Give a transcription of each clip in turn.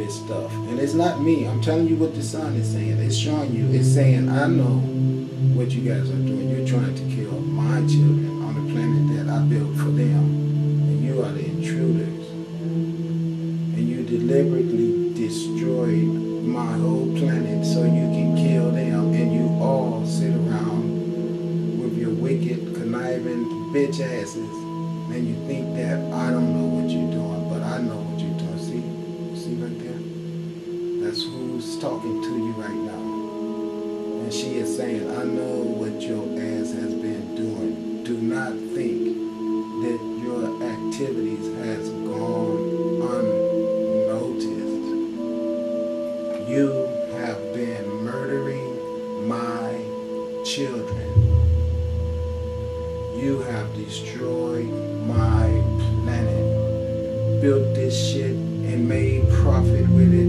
this stuff. And it's not me. I'm telling you what the sun is saying. It's showing you. It's saying, I know what you guys are doing. You're trying to kill my children on the planet that I built for them. And you are the intruders. And you deliberately destroyed my whole planet so you can kill them. And you all sit around with your wicked, conniving bitch asses. And you think that I don't know what you're doing, but I know what you're doing. See right there? That's who's talking to you right now. And she is saying, I know what your ass has been doing. Do not think that your activities has gone unnoticed. You have been murdering my children. You have destroyed my planet, built this shit and made profit with it,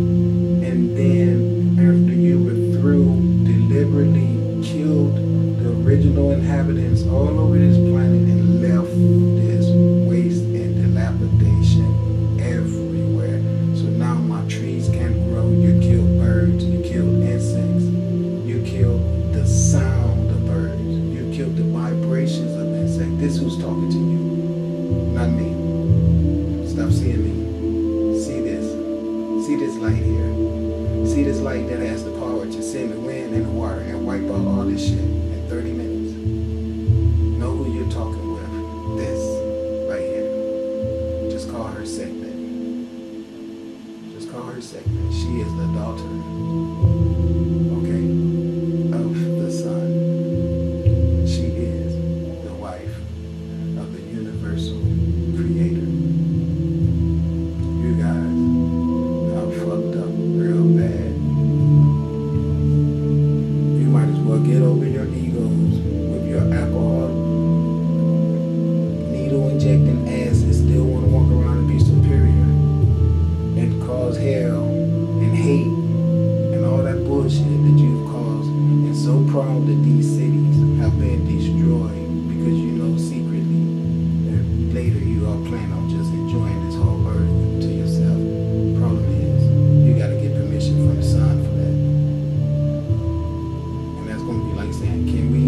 and then after you were through, deliberately killed the original inhabitants all over this planet and left this waste and dilapidation everywhere. So now my trees can't grow. You killed birds, you killed insects, you killed the sound of birds, you killed the vibrations of insects. This who's talking to you, not me. Stop seeing me. See this. See this light here. See this light that has the power to send the wind and the water and wipe out all this shit in 30 minutes. Know who you're talking with. This right here. Just call her Segment. Just call her Segment. She is the daughter, okay, of the sun. She is the wife of the universal creator. You guys got fucked up real bad. You might as well get over your egos with your alcohol needle injecting ass and still want to walk around and be superior and cause hell and hate and all that bullshit that you've caused. And so proud that these cities have been destroyed because you know secretly that later you are planning on just enjoying this whole earth to yourself. Problem is, you got to get permission from the sun for that. And that's going to be like saying, can we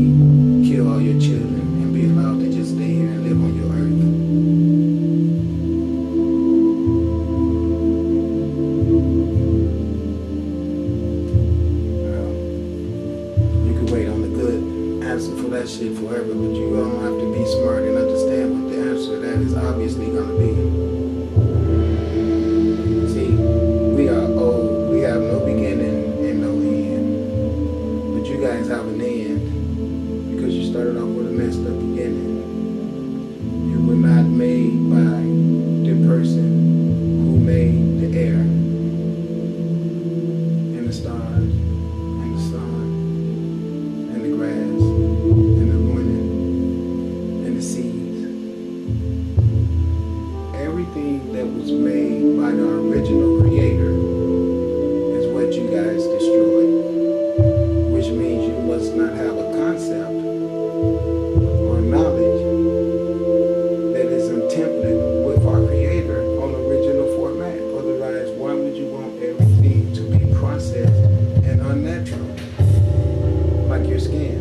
kill all your children and be allowed to just stay here and live on your earth? Well, you could wait on the good answer for that shit forever, but you don't have to be smart and understand what the answer to that is obviously going to be. See, we are old. We have no beginning and no end. But you guys have an end because you started off with a messed up beginning. You were not made by the person who made the air and the stars and the sun and the grass and the morning and the seas. Everything that was made by the original creator is what you guys destroyed, which means you must not have a concept or knowledge that is in template with our creator on original format. Otherwise, why would you want everything to be processed and unnatural, like your skin?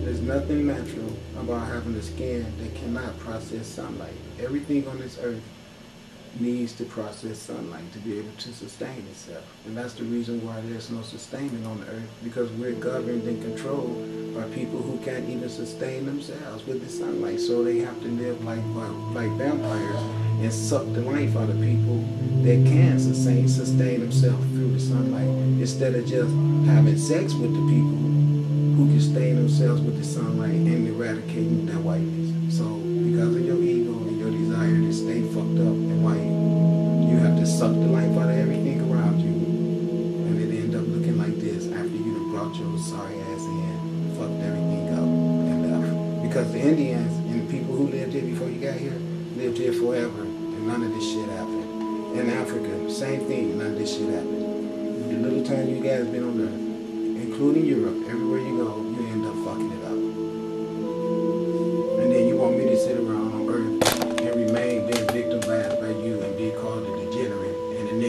There's nothing natural about having a skin that cannot process sunlight. Everything on this earth needs to process sunlight to be able to sustain itself. And that's the reason why there's no sustainment on the earth, because we're governed and controlled by people who can't even sustain themselves with the sunlight. So they have to live like vampires and suck the life out of people that can sustain themselves through the sunlight, instead of just having sex with the people who can sustain themselves with the sunlight and eradicating their whiteness. So because of your ego and your desire to stay fucked up and white, you have to suck the life out of everything around you, and it end up looking like this after you done brought your sorry ass in, fucked everything up, and left. Because the Indians and the people who lived here before you got here lived here forever, and none of this shit happened. In Africa, same thing, none of this shit happened. The little time you guys been on Earth, including Europe, everywhere you go, you end up fucking it up. And then you want me to sit around on Earth and remain being victimized by you and be called a degenerate and an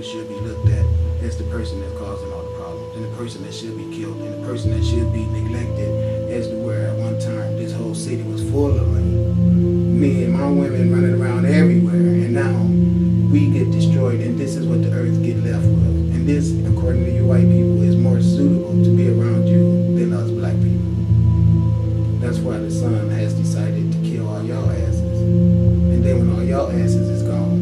should be looked at as the person that's causing all the problems, and the person that should be killed, and the person that should be neglected, as to where at one time this whole city was full of me and my women running around everywhere, and now we get destroyed, and this is what the earth get left with. And this, according to you white people, is more suitable to be around you than us black people. That's why the sun has decided to kill all y'all asses. And then when all y'all asses is gone,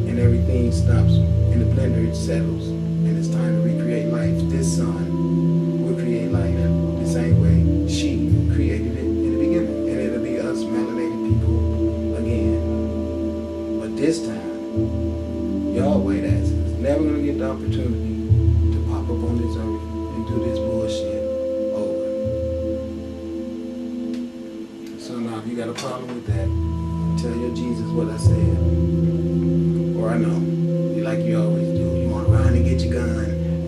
and everything stops, and the blender settles, and it's time to recreate life, this sun will create life the same way she created it in the beginning. And it'll be us melanated people again. But this time, y'all white asses never gonna get the opportunity to pop up on this earth and do this bullshit over. So now if you got a problem with that, tell your Jesus what I said. Or I know, like you always do. You want to run and get your gun.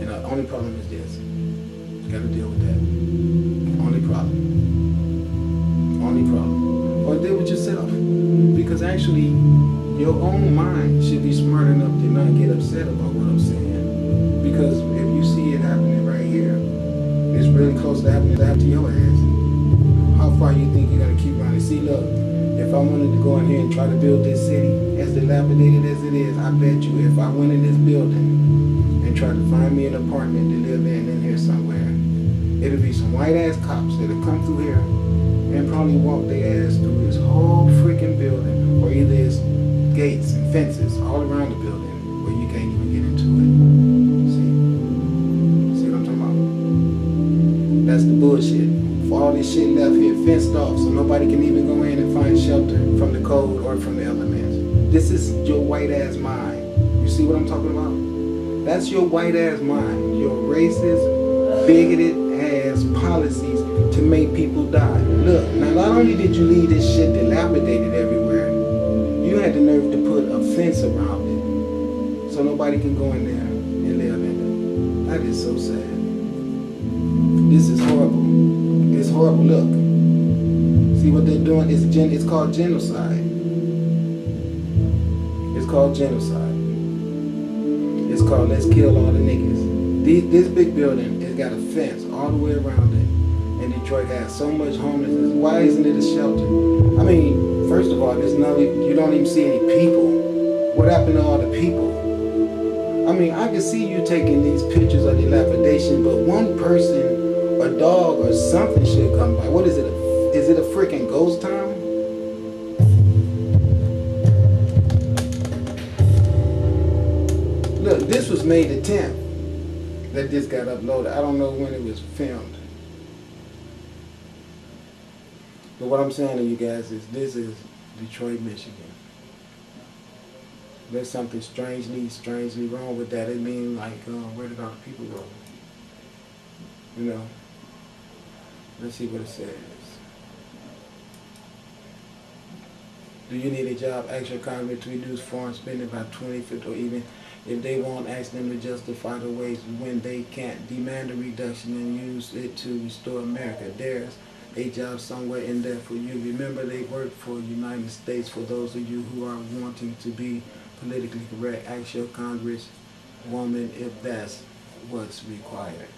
And the only problem is this. You got to deal with that. Only problem. Only problem. Or deal with yourself. Because actually, your own mind should be smart enough to not get upset about what I'm saying. Because if you see it happening right here, it's really close to happening to your ass. How far you think you're going to keep running? See, look, if I wanted to go in here and try to build this city, as dilapidated as it is, I bet you if I went in this building and tried to find me an apartment to live in here somewhere, it'll be some white ass cops that'll come through here and probably walk their ass through this whole freaking building, or either it's gates and fences all around the building where you can't even get into it. See what I'm talking about? That's the bullshit. For all this shit left here fenced off, so nobody can even go in and find shelter from the cold or from the elements. This is your white ass mind. You see what I'm talking about? That's your white ass mind. Your racist, bigoted ass policies to make people die. Look, now not only did you leave this shit dilapidated everywhere, you had the nerve to put a fence around it so nobody can go in there and live in it. That is so sad. This is horrible. It's horrible. Look. See what they're doing? It's called genocide. It's called genocide. It's called let's kill all the niggas. This big building has got a fence all the way around it. And Detroit has so much homelessness. Why isn't it a shelter? I mean, first of all, you don't even see any people. What happened to all the people? I mean, I can see you taking these pictures of dilapidation, but one person, a dog or something should come by. What is it? Is it a freaking ghost town? Look, this was May the 10th that this got uploaded. I don't know when it was filmed. But what I'm saying to you guys is this is Detroit, Michigan. There's something strangely wrong with that. It means like, where did all the people go? You know? Let's see what it says. Do you need a job? Ask your Congress to reduce foreign spending by 20%, or even if they won't, ask them to justify the ways when they can't. Demand a reduction and use it to restore America. There's a job somewhere in there for you. Remember, they work for the United States. For those of you who are wanting to be politically correct, ask your Congresswoman if that's what's required.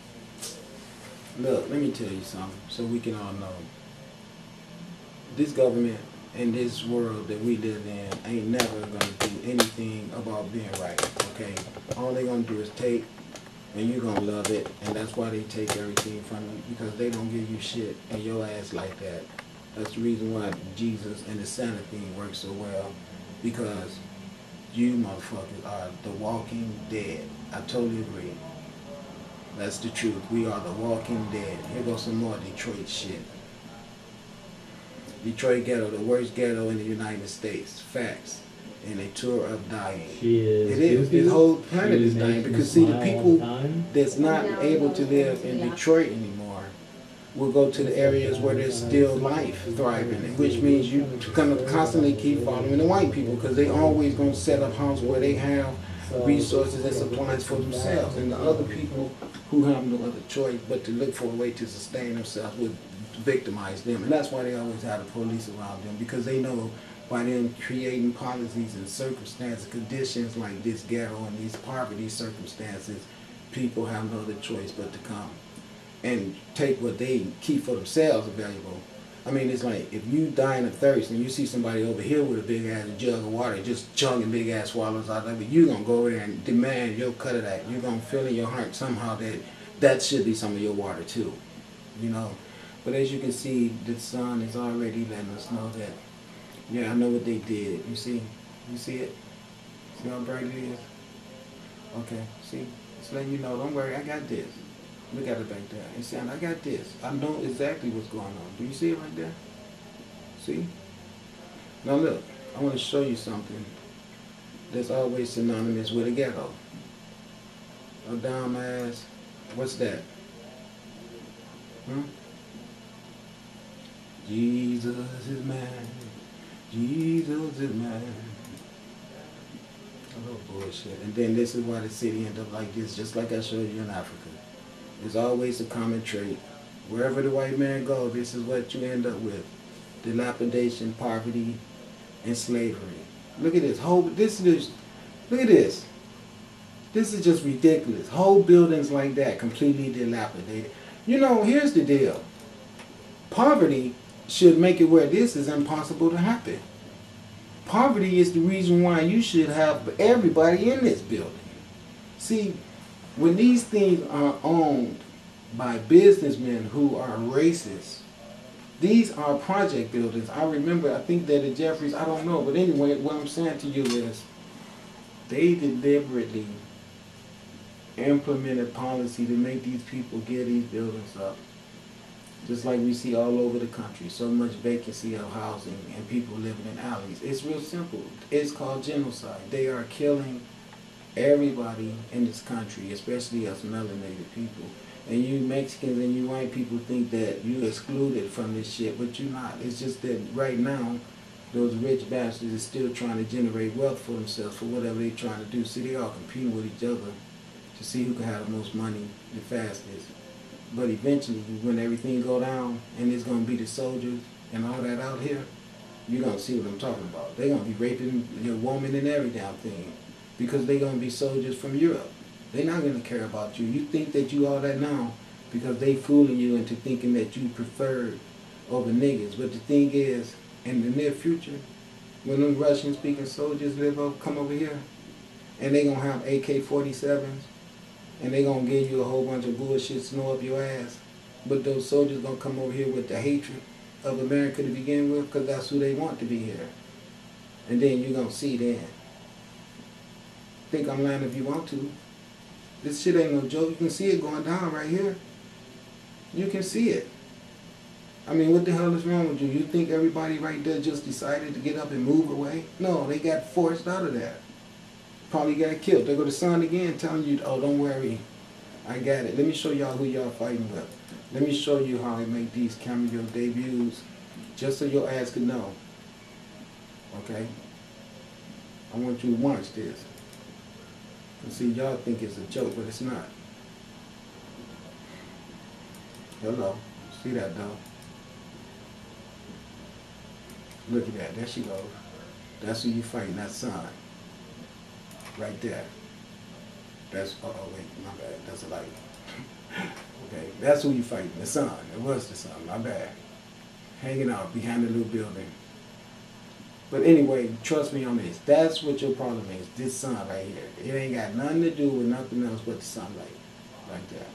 Look, let me tell you something so we can all know. This government and this world that we live in ain't never going to do anything about being right, okay? All they're going to do is take, and you're going to love it, and that's why they take everything from you, because they don't give you shit in your ass like that. That's the reason why Jesus and the Santa thing works so well, because you motherfuckers are the walking dead. I totally agree. That's the truth. We are the walking dead. Here goes some more Detroit shit. Detroit ghetto, the worst ghetto in the United States. Facts. And a tour of dying. It is. This whole planet is dying because see, the people that's not able to live in Detroit anymore will go to the areas where there's still life thriving, which means you kind of constantly keep following the white people because they always going to set up homes where they have resources and supplies for themselves, and the other people who have no other choice but to look for a way to sustain themselves would victimize them. And that's why they always have the police around them, because they know by them creating policies and circumstances, conditions like this ghetto and these poverty circumstances, people have no other choice but to come and take what they keep for themselves valuable. I mean, it's like if you dying of thirst and you see somebody over here with a big ass jug of water just chugging big ass swallows out of it, you're going to go over there and demand your cut of that. You're going to feel in your heart somehow that that should be some of your water too, you know. But as you can see, the sun is already letting us know that, yeah, I know what they did. You see? You see it? See how bright it is? Okay, see? It's letting you know, don't worry, I got this. Look at it back there. It's saying, I got this. I know exactly what's going on. Do you see it right there? See? Now look, I want to show you something that's always synonymous with a ghetto. A dumbass. What's that? Jesus is mine. Jesus is mine. Oh, bullshit. And then this is why the city ended up like this, just like I showed you in Africa. There's always a common trait. Wherever the white man goes, this is what you end up with. Dilapidation, poverty, and slavery. Look at this. Look at this. This is just ridiculous. Whole buildings like that, completely dilapidated. You know, here's the deal. Poverty should make it where this is impossible to happen. Poverty is the reason why you should have everybody in this building. See, when these things are owned by businessmen who are racist, these are project buildings. I remember, I think that at Jeffries, I don't know, but anyway, what I'm saying to you is they deliberately implemented policy to make these people give these buildings up. Just like we see all over the country, so much vacancy of housing and people living in alleys. It's real simple. It's called genocide. They are killing everybody in this country, especially us melanated people. And you Mexicans and you white people think that you're excluded from this shit, but you're not. It's just that right now, those rich bastards are still trying to generate wealth for themselves for whatever they're trying to do. See, they all competing with each other to see who can have the most money the fastest. But eventually, when everything go down and it's going to be the soldiers and all that out here, you're going to see what I'm talking about. They're going to be raping your woman and every damn thing because they're going to be soldiers from Europe. They're not going to care about you. You think that you all that now because they fooling you into thinking that you preferred over niggas. But the thing is, in the near future, when them Russian-speaking soldiers come over here and they're going to have AK-47s, and they're going to give you a whole bunch of bullshit snow up your ass. But those soldiers going to come over here with the hatred of America to begin with because that's who they want to be here. And then you're going to see then. Think I'm lying if you want to. This shit ain't no joke. You can see it going down right here. You can see it. I mean, what the hell is wrong with you? You think everybody right there just decided to get up and move away? No, they got forced out of there. Probably got killed. There go the sun again telling you, oh, don't worry, I got it. Let me show y'all who y'all fighting with. Let me show you how they make these cameo debuts, just so your ass can know. Okay? I want you to watch this. And see, y'all think it's a joke, but it's not. Hello. See that, though? Look at that. There she goes. That's who you fighting, that sun. Right there. That's, oh wait, my bad, that's a light. Okay, that's who you fighting, the sun. It was the sun, my bad. Hanging out behind the little building. But anyway, trust me on this. That's what your problem is, this sun right here. It ain't got nothing to do with nothing else but the sunlight. Right there.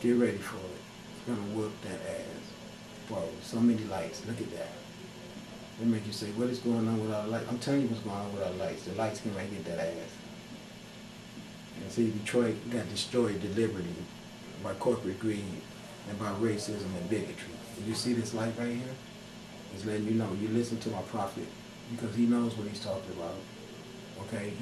Get ready for it. It's gonna whoop that ass. Whoa, so many lights, look at that. They make you say, what is going on with our lights? I'm telling you what's going on with our lights. The lights can get that ass. And see, Detroit got destroyed deliberately by corporate greed and by racism and bigotry. You see this light right here? It's letting you know. You listen to my prophet because he knows what he's talking about. Okay?